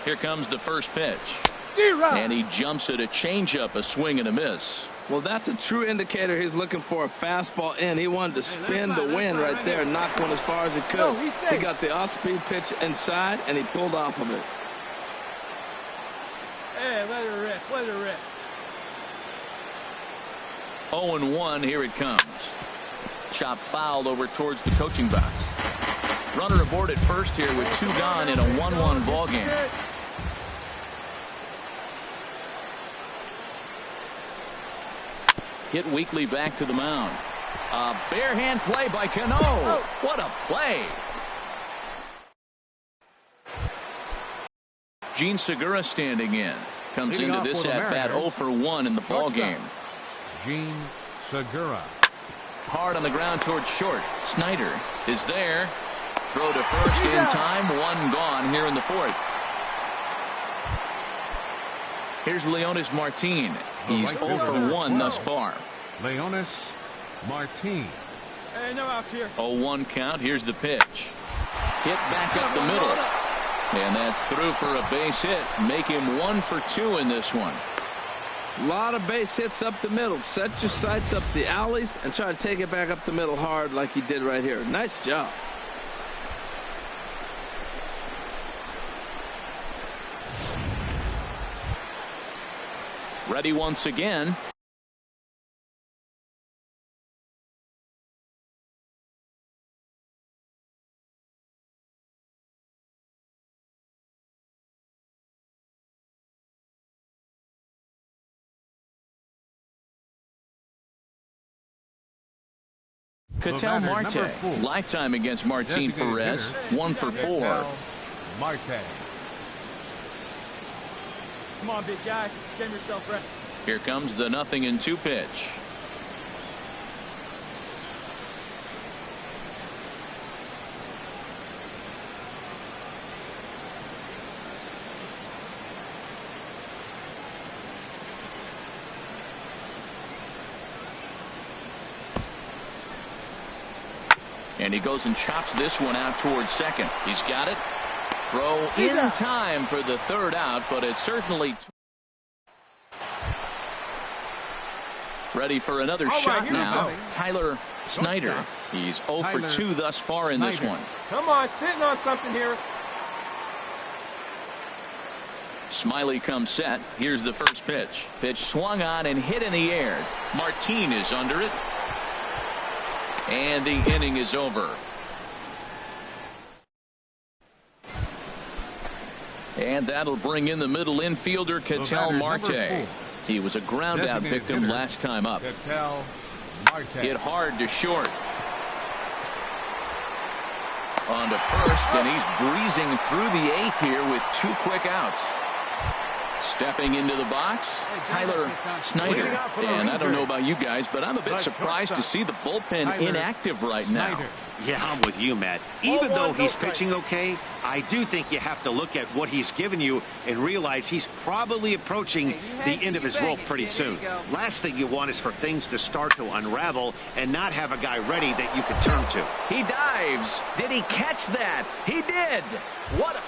Here comes the first pitch. And he jumps at a changeup, a swing and a miss. Well, that's a true indicator he's looking for a fastball in. He wanted to spin the wind right there and knock one as far as he could. He got the off-speed pitch inside, and he pulled off of it. Hey, let her rip. Let her rip. 0-1, here it comes. Chop fouled over towards the coaching box. Runner aboard at first here with 2 gone in a 1-1 ball game. Hit weakly back to the mound. A bare hand play by Cano. What a play. Gene Segura standing in. Comes into this at bat 0 for 1 in the ball game. Gene Segura. Hard on the ground towards short. Snyder is there. Throw to first in time. 1 gone here in the 4th. Here's Leonys Martin. He's 0 for 1 thus far. Leonys Martin. Hey, no outs here. 0-1 count. Here's the pitch. Hit back up the middle. And that's through for a base hit. Make him 1 for 2 in this one. A lot of base hits up the middle. Set your sights up the alleys and try to take it back up the middle hard like he did right here. Nice job. Ready once again. Ketel Marte, lifetime against Martin Perez, 1 for 4. Marte. Come on, big guy. Get yourself ready. Here comes the 0-2 pitch. And he goes and chops this one out towards second. He's got it. Throw in time for the 3rd out, but it's certainly ready for another shot now. Tyler Snyder. He's 0 for 2 thus far in this one. Come on, sitting on something here. Smiley comes set. Here's the first pitch. Pitch swung on and hit in the air. Martin is under it. And the inning is over. And that'll bring in the middle infielder, Ketel Marte. He was a ground out victim last time up. Ketel Marte. Hit hard to short. On to first, and he's breezing through the 8th here with 2 quick outs. Stepping into the box, Tyler Snyder. And I don't know about you guys, but I'm a bit surprised to see the bullpen inactive right now. Yeah, I'm with you, Matt. Even though he's pitching okay, I do think you have to look at what he's given you and realize he's probably approaching the end of his rope pretty soon. Last thing you want is for things to start to unravel and not have a guy ready that you can turn to. He dives. Did he catch that? He did. What a...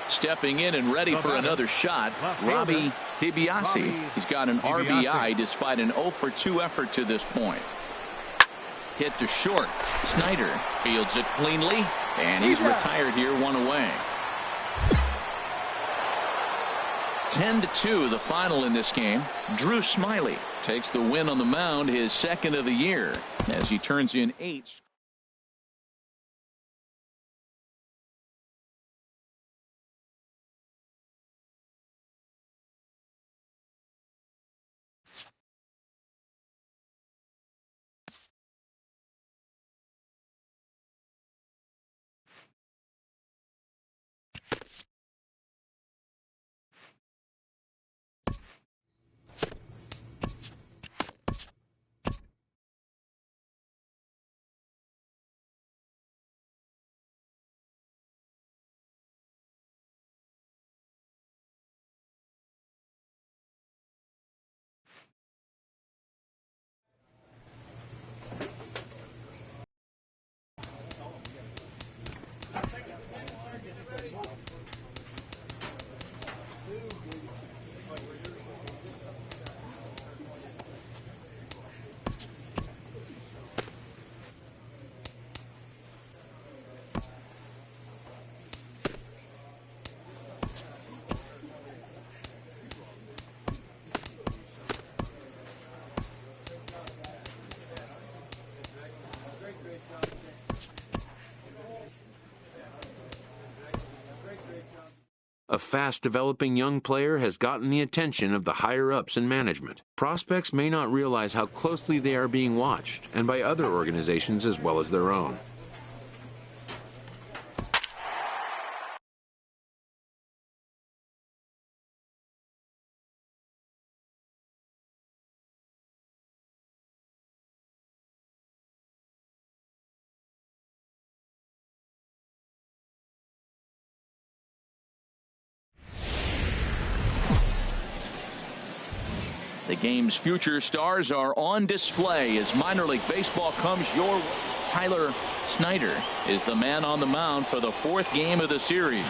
Stepping in and ready for another shot, Robbie DiBiase. He's got an RBI despite an 0 for 2 effort to this point. Hit to short. Snyder fields it cleanly, and he's retired here, 1 away. 10-2 the final in this game. Drew Smiley takes the win on the mound, his 2nd of the year, as he turns in 8. a fast-developing young player has gotten the attention of the higher-ups in management. Prospects may not realize how closely they are being watched, and by other organizations as well as their own. The game's future stars are on display as minor league baseball comes your way. Tyler Snyder is the man on the mound for the 4th game of the series.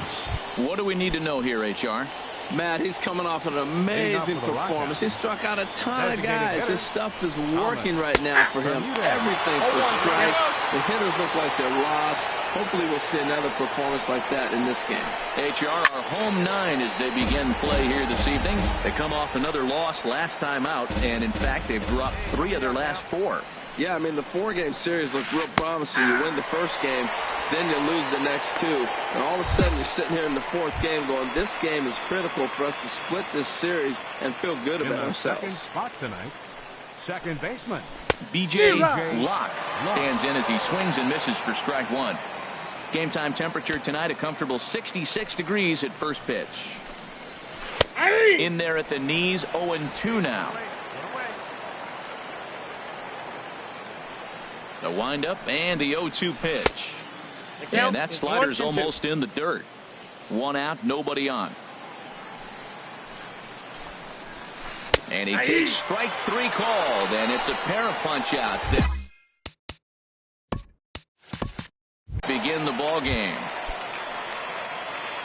What do we need to know here, HR? Matt, he's coming off an amazing performance. He struck out a ton of guys. His stuff is working right now for him. Everything for strikes. The hitters look like they're lost. Hopefully we'll see another performance like that in this game. HR are home 9 as they begin play here this evening. They come off another loss last time out, and in fact they've dropped 3 of their last 4. Yeah, I mean, the 4-game series looked real promising. You win the first game, then you lose the next 2. And all of a sudden you're sitting here in the 4th game going, this game is critical for us to split this series and feel good about ourselves. Second spot tonight, second baseman B.J. Locke stands in as he swings and misses for strike 1. Game time temperature tonight a comfortable 66 degrees at first pitch. In there at the knees, 0-2 now. The windup and the 0-2 pitch. And that slider's almost in the dirt. 1 out, nobody on. And he takes strike 3 called, and it's a pair of punch outs that begin the ball game.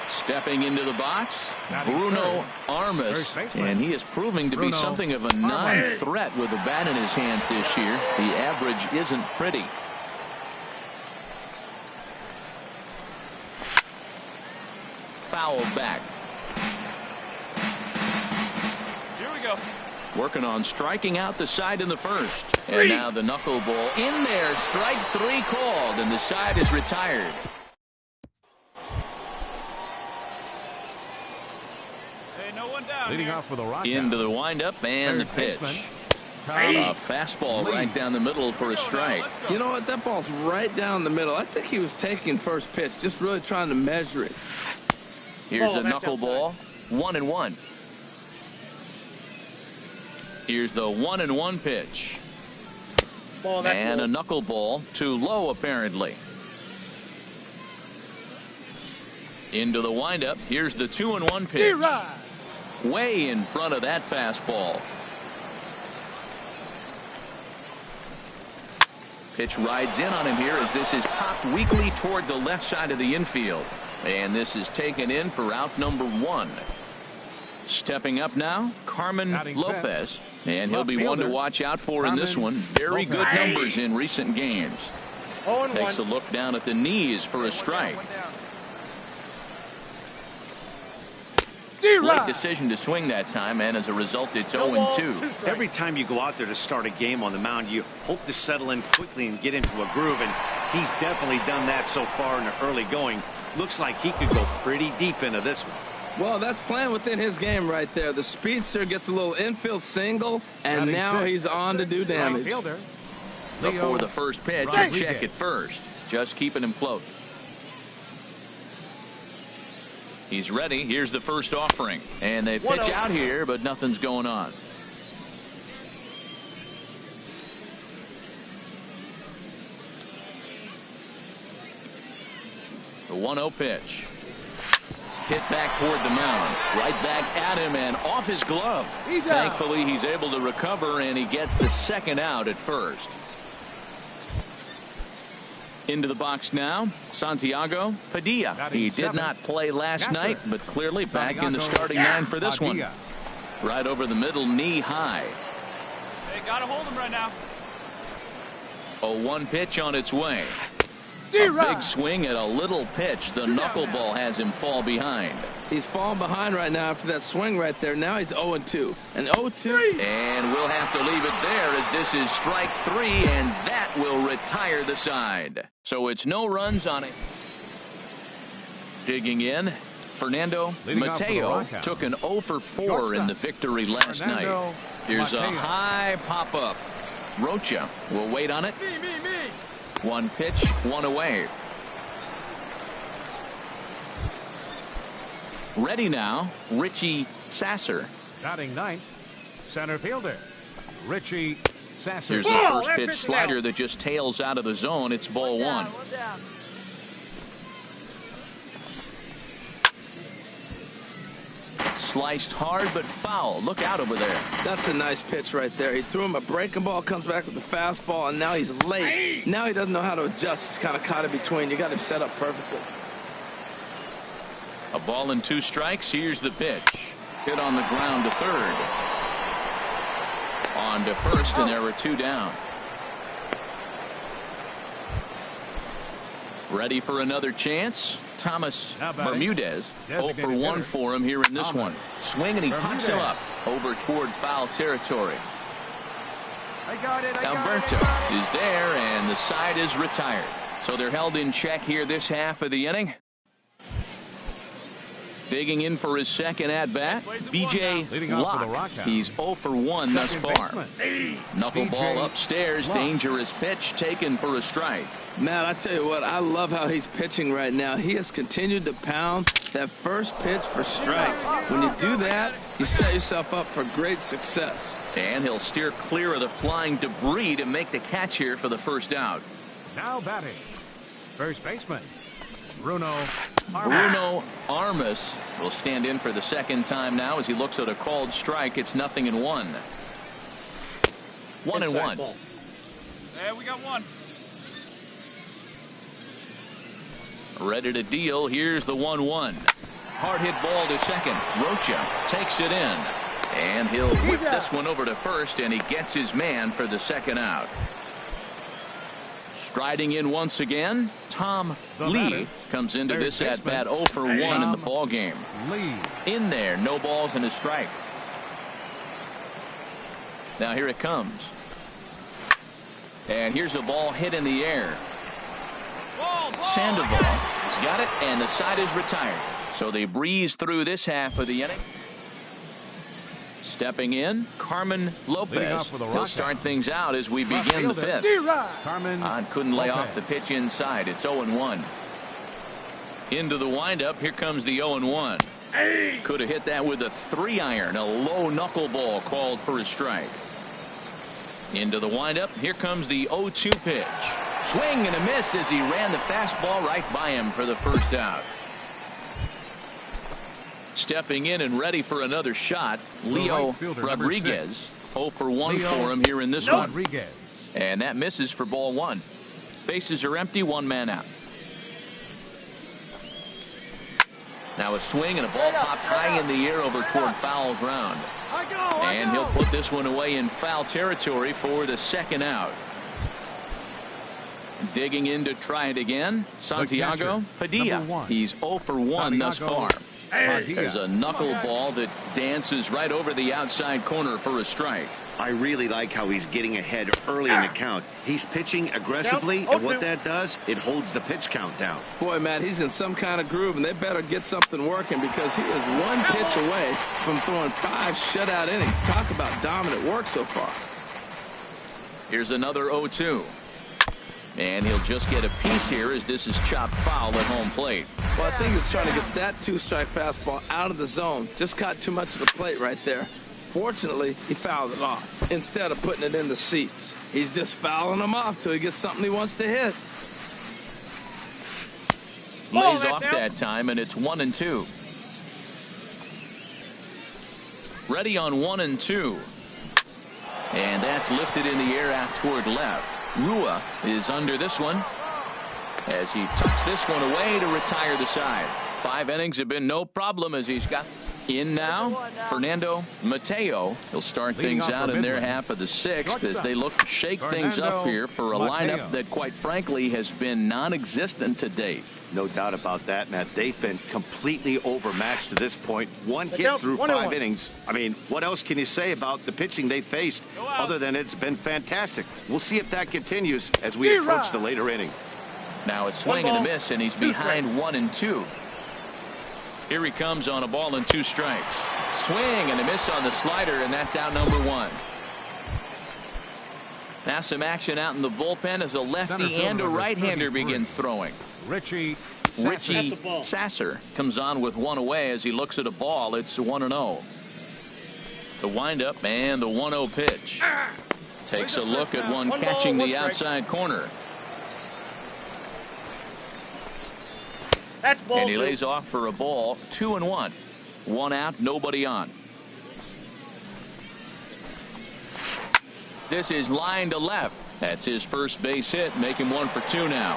Stepping into the box, Bruno Armas, and he is proving to be something of a non-threat with the bat in his hands this year. The average isn't pretty. Foul back. Here we go. Working on striking out the side in the first. And now the knuckleball in there. Strike 3 called, and the side is retired. Hey, no one down leading here. off for the Rockies. Into the windup and the pitch. A fastball right down the middle for a strike. You know what? That ball's right down the middle. I think he was taking first pitch, just really trying to measure it. Here's a knuckleball. 1-1. Here's the 1-1 pitch. And a knuckleball too low, apparently. Into the windup. Here's the 2-1 pitch. Way in front of that fastball. Pitch rides in on him here as this is popped weakly toward the left side of the infield. And this is taken in for out number 1. Stepping up now, Carmen Lopez. And he'll be one to watch out for in this one. Very good numbers in recent games. Takes a look down at the knees for a strike. Late decision to swing that time, and as a result, it's 0-2. Every time you go out there to start a game on the mound, you hope to settle in quickly and get into a groove, and he's definitely done that so far in the early going. Looks like he could go pretty deep into this one. Well, that's playing within his game right there. The speedster gets a little infield single, and now he's on to do damage. Before the first pitch, a check at first. Just keeping him close. He's ready. Here's the first offering. And they pitch out here, but nothing's going on. The 1-0 pitch. Hit back toward the mound. Right back at him and off his glove. Thankfully, he's able to recover, and he gets the second out at first. Into the box now, Santiago Padilla. He did not play last night, but clearly back in the starting 9 for this one. Right over the middle, knee high. They gotta hold him right now. 0-1 pitch on its way. A big swing at a little pitch. The knuckleball has him fall behind. He's falling behind right now after that swing right there. Now he's 0-2. And 0-2. And we'll have to leave it there as this is strike 3, and that will retire the side. So it's no runs on it. Digging in, Fernando Leading off for the Mateo Rockout. took an 0 for 4 Shortstop. in the victory last Fernando night. Here's a Mateo. high pop-up. Rocha will wait on it. One pitch, one away. Ready now, Richie Sasser. Batting ninth, center fielder Richie Sasser. Here's the first pitch slider that just tails out of the zone. It's ball one. Sliced hard but foul. Look out over there. That's a nice pitch right there. He threw him a breaking ball, comes back with a fastball, and now he's late. Now he doesn't know how to adjust. He's kind of caught in between. You got him set up perfectly. A ball and 2 strikes. Here's the pitch. Hit on the ground to third. On to first, and there were 2 down. Ready for another chance. Thomas Bermudez. 0 for 1 for him here in this one. Swing, and he pops him up over toward foul territory. Alberto is there, and the side is retired. So they're held in check here this half of the inning. Digging in for his second at-bat, B.J. Locke. He's 0 for 1 thus far. Knuckleball upstairs, dangerous pitch taken for a strike. Matt, I tell you what, I love how he's pitching right now. He has continued to pound that first pitch for strikes. When you do that, you set yourself up for great success. And he'll steer clear of the flying debris to make the catch here for the first out. Now batting, first baseman Bruno Armas will stand in for the second time now as he looks at a called strike. It's 0-1. 1-1. Yeah, we got one. Ready to deal. Here's the 1-1. Hard hit ball to second. Rocha takes it in. And he'll whip this one over to first, and he gets his man for the second out. Striding in once again, Tom Lee comes into this at bat 0 for 1 in the ball game. In there, no balls and a strike. Now here it comes. And here's a ball hit in the air. Sandoval has got it, and the side is retired. So they breeze through this half of the inning. Stepping in, Carmen Lopez. He'll start things out as we begin the fifth. Couldn't lay off the pitch inside. It's 0-1. Into the windup. Here comes the 0-1. Could have hit that with a 3-iron. A low knuckleball called for a strike. Into the windup. Here comes the 0-2 pitch. Swing and a miss as he ran the fastball right by him for the first out. Stepping in and ready for another shot, Leo Rodriguez. 0 for 1 for him here in this one. And that misses for ball 1. Bases are empty, 1 man out. Now a swing and a ball popped high in the air over toward foul ground. And he'll put this one away in foul territory for the second out. Digging in to try it again, Santiago Padilla. He's 0 for 1 thus far. There's a knuckleball that dances right over the outside corner for a strike. I really like how he's getting ahead early in the count. He's pitching aggressively, and what that does, it holds the pitch count down. Boy, Matt, he's in some kind of groove, and they better get something working because he is 1 pitch away from throwing 5 shutout innings. Talk about dominant work so far. Here's another 0-2. And he'll just get a piece here as this is chopped foul at home plate. Well, I think he's trying to get that 2-strike fastball out of the zone. Just caught too much of the plate right there. Fortunately, he fouled it off instead of putting it in the seats. He's just fouling them off till he gets something he wants to hit. Lays off that time, and it's 1-2. Ready on 1-2. And that's lifted in the air out toward left. Rua is under this one as he tucks this one away to retire the side. 5 innings have been no problem as he's got in now. Fernando Mateo. He'll start things out in their half of the 6th as they look to shake things up here for a lineup that, quite frankly, has been non-existent to date. No doubt about that, Matt. They've been completely overmatched to this point. 1 hit through 5 innings. I mean, what else can you say about the pitching they faced other than it's been fantastic? We'll see if that continues as we approach the later inning. Now it's swing and a miss, and he's behind 1-2. Here he comes on a ball and 2 strikes. Swing and a miss on the slider, and that's out number 1. Now some action out in the bullpen as a lefty and a right-hander begin throwing. Richie Sasser comes on with 1 away as he looks at a ball. It's 1-0. The windup and the 1-0 pitch. Takes a look at one catching the outside corner. And he lays off for a ball. 2-1. 1 out, nobody on. This is line to left. That's his first base hit, make him 1 for 2 now.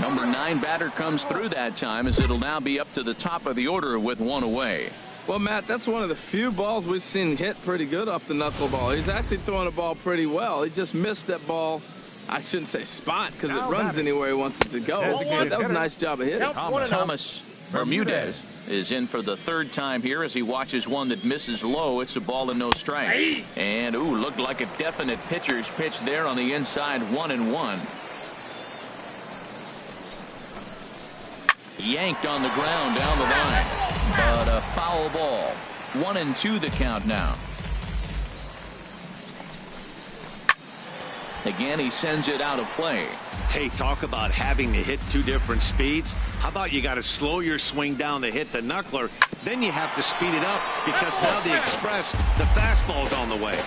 Number 9 batter comes through that time as it'll now be up to the top of the order with 1 away. Well, Matt, that's one of the few balls we've seen hit pretty good off the knuckleball. He's actually throwing the ball pretty well. He just missed that ball. I shouldn't say spot because it runs anywhere he wants it to go. But that was a nice job of hitting. Thomas Bermudez is in for the 3rd time here as he watches one that misses low. It's a ball and no strikes. And, looked like a definite pitcher's pitch there on the inside. 1-1. Yanked on the ground down the line. But a foul ball. 1-2 the count now. Again, he sends it out of play. Hey, talk about having to hit 2 different speeds. How about you got to slow your swing down to hit the knuckler, then you have to speed it up because now the express, the fastball's on the way.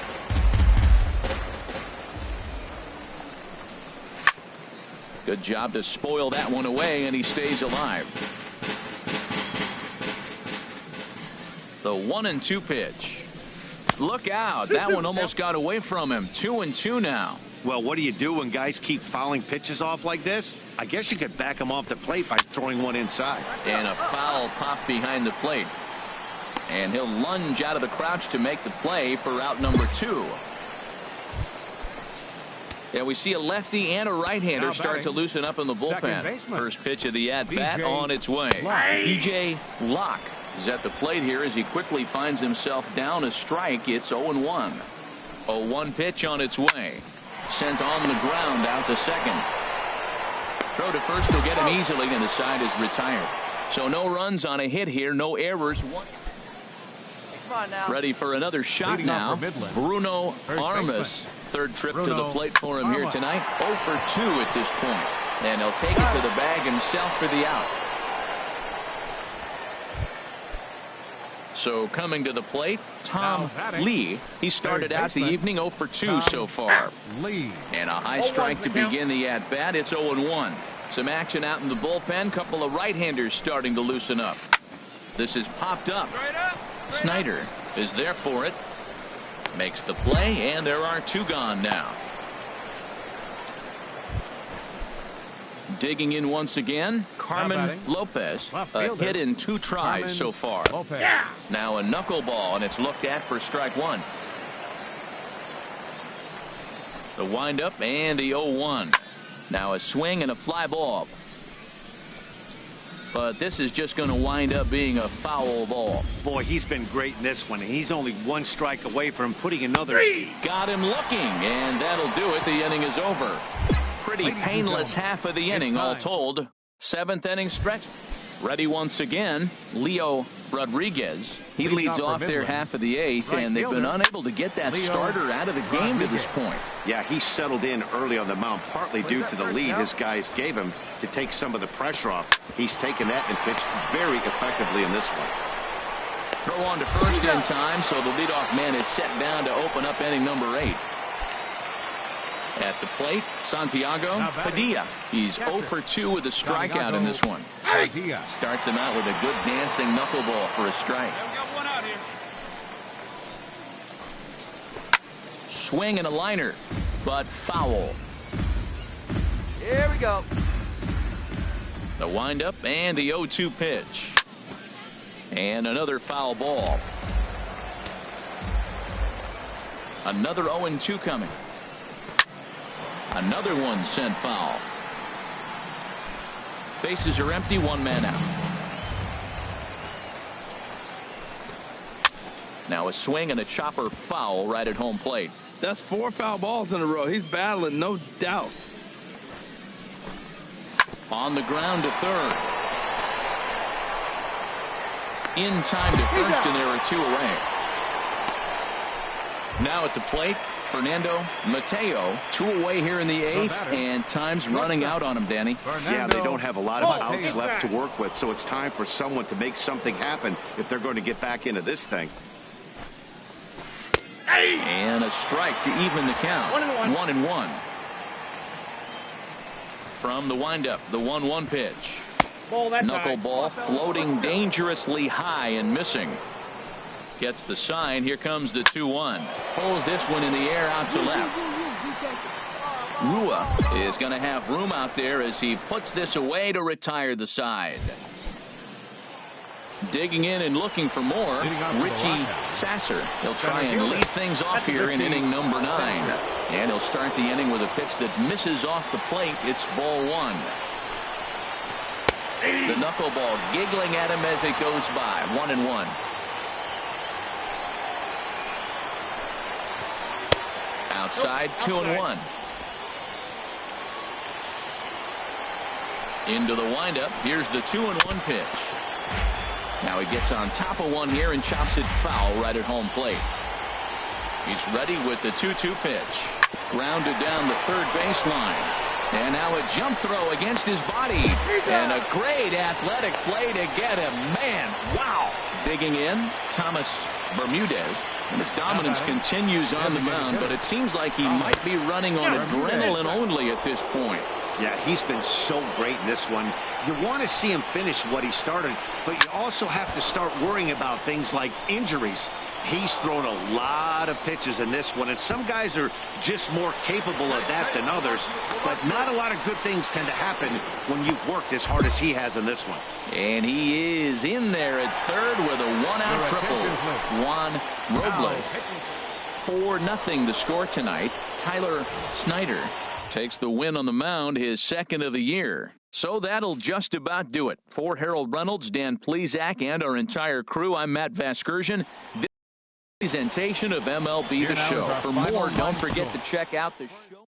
Good job to spoil that one away, and he stays alive. The 1-2 pitch. Look out. That one almost got away from him. 2-2 now. Well, what do you do when guys keep fouling pitches off like this? I guess you could back them off the plate by throwing one inside. And a foul pop behind the plate. And he'll lunge out of the crouch to make the play for out number 2. Yeah, we see a lefty and a right-hander start to loosen up in the bullpen. First pitch of the at-bat on its way. B.J. Locke is at the plate here as he quickly finds himself down a strike. It's 0-1. 0-1 pitch on its way. Sent on the ground out to second. Throw to first will get him easily, and the side is retired. So no runs on a hit here, no errors. Ready for another shot now. Bruno Armas. 3rd trip to the plate for him here tonight. 0 for 2 at this point. And he'll take it to the bag himself for the out. So coming to the plate, Tom Lee. He started out the evening 0 for 2 so far. And a high strike to begin the at-bat. It's 0-1. Some action out in the bullpen. Couple of right-handers starting to loosen up. This is popped up. Snyder is there for it. Makes the play, and there are 2 gone now. Digging in once again, Carmen Lopez. A hit in 2 tries so far. Now a knuckleball, and it's looked at for strike 1. The windup and the 0-1. Now a swing and a fly ball. But this is just going to wind up being a foul ball. Boy, he's been great in this one. He's only 1 strike away from putting another. Got him looking, and that'll do it. The inning is over. Pretty painless half of the inning, all told. 7th inning stretch. Ready once again, Leo Rodriguez. He leads off their half of the 8th, and they've been unable to get that starter out of the game to this point. Yeah, he settled in early on the mound, partly due to the lead his guys gave him to take some of the pressure off. He's taken that and pitched very effectively in this one. Throw on to first in time, so the leadoff man is set down to open up inning number 8. At the plate, Santiago Padilla. He's 0 for 2 with a strikeout in this one. Starts him out with a good dancing knuckleball for a strike. We got 1 out here. Swing and a liner, but foul. Here we go. The windup and the 0-2 pitch. And another foul ball. Another 0-2 coming. Another one sent foul. Bases are empty, 1 man out. Now a swing and a chopper foul right at home plate. That's 4 foul balls in a row. He's battling, no doubt. On the ground to third. in time to first, and there are 2 away. Now at the plate, Fernando Mateo, 2 away here in the 8th, and time's running out on him, Danny. Yeah, they don't have a lot of outs left to work with, so it's time for someone to make something happen if they're going to get back into this thing. And a strike to even the count. 1-1. From the windup, the 1-1 pitch. Knuckleball floating dangerously high and missing. Gets the sign. Here comes the 2-1. Pulls this one in the air out to left. Rua is going to have room out there as he puts this away to retire the side. Digging in and looking for more, Richie Sasser. He'll try and lead things off here in inning number 9. And he'll start the inning with a pitch that misses off the plate. It's ball 1. The knuckleball giggling at him as it goes by. 1-1. Outside, 2-1. Into the windup. Here's the 2-1 pitch. Now he gets on top of one here and chops it foul right at home plate. He's ready with the 2-2 pitch. Grounded down the third baseline. And now a jump throw against his body. And a great athletic play to get him. Man, wow. Digging in, Thomas Bermudez. And his dominance continues on the mound, but it seems like he might be running on adrenaline only at this point. Yeah, he's been so great in this one. You want to see him finish what he started, but you also have to start worrying about things like injuries. He's thrown a lot of pitches in this one, and some guys are just more capable of that than others, but not a lot of good things tend to happen when you've worked as hard as he has in this one. And he is in there at third with a 1-out triple. Juan Robles. 4-0 the score tonight. Tyler Snyder takes the win on the mound, his 2nd of the year. So that'll just about do it. For Harold Reynolds, Dan Plesac, and our entire crew, I'm Matt Vasgersian. This presentation of MLB The Show. For more, don't forget to check out the show.